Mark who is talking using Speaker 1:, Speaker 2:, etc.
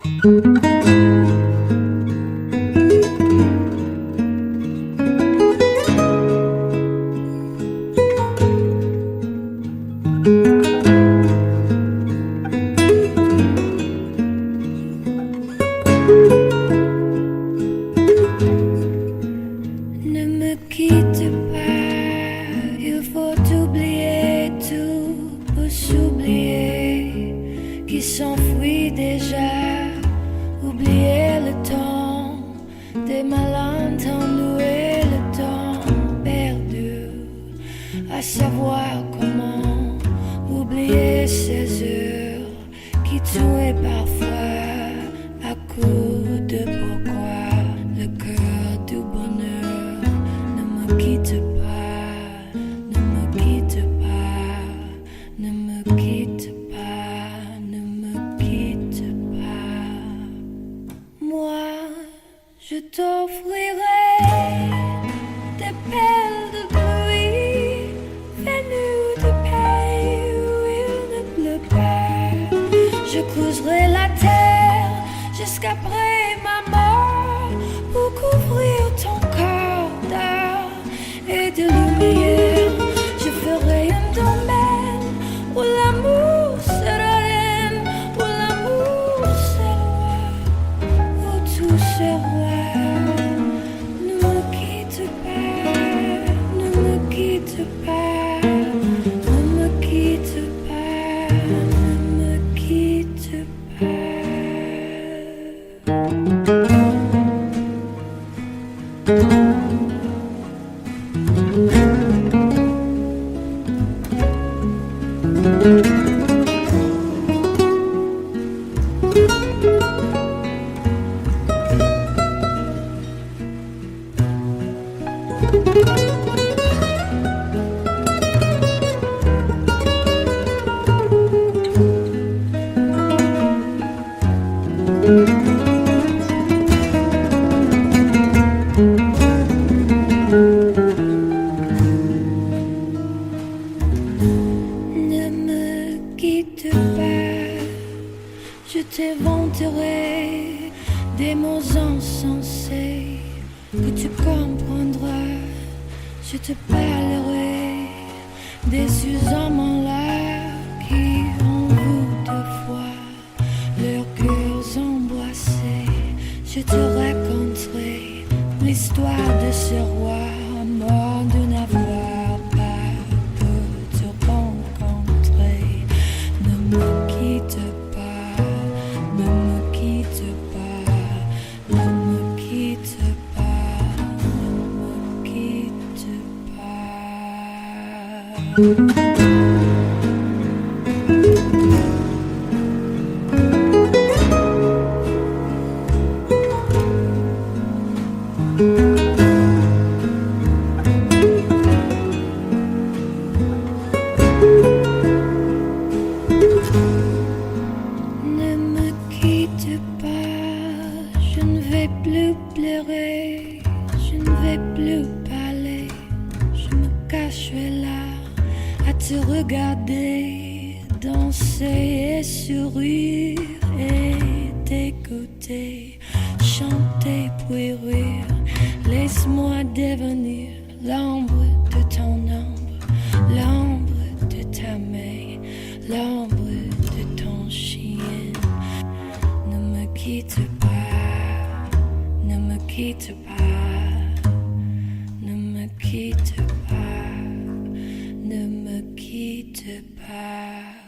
Speaker 1: Ne me quitte pas, il faut oublier tout pour s'oublier qui s'enfuit déjà. Oublier le temps des malentendus et le temps perdu, à savoir comment oublier ces heures qui tuaient parfois à coups de pourquoi le cœur du bonheur. Ne me quitte pas, ne me quitte pas, ne me quitte pas, ne me quitte pas. Moi, je t'offrirai des perles de pluie venues de pays où il ne pleut pas. Je creuserai la terre jusqu'après ma mort pour couvrir ton corps d'or et de lumière. Je ferai un domaine où l'amour sera reine, où l'amour sera roi, où tout sera. Ne me quitte pas, ne me quitte pas, ne me quitte pas, ne me quitte pas. Ne me quitte pas, je t'inventerai des mots insensés que tu comprendras. Je te parlerai des amants-là qui ont vu deux fois leurs cœurs embrassés. Je te raconterai l'histoire de ce roi mort de n'avoir pas pu te rencontrer. Ne me quitte pas, ne me quitte pas, ne me quitte pas, ne me quitte pas. Ne me quitte pas, je ne vais plus pleurer, je ne vais plus parler, je me cacherai là à te regarder, danser et sourire et t'écouter, chanter puis rire. Laisse-moi devenir l'ombre de ton ombre, l'ombre de ta main, l'ombre de ton chien. Ne me quitte pas, ne me quitte pas, ne me quitte pas, ne me quitte pas.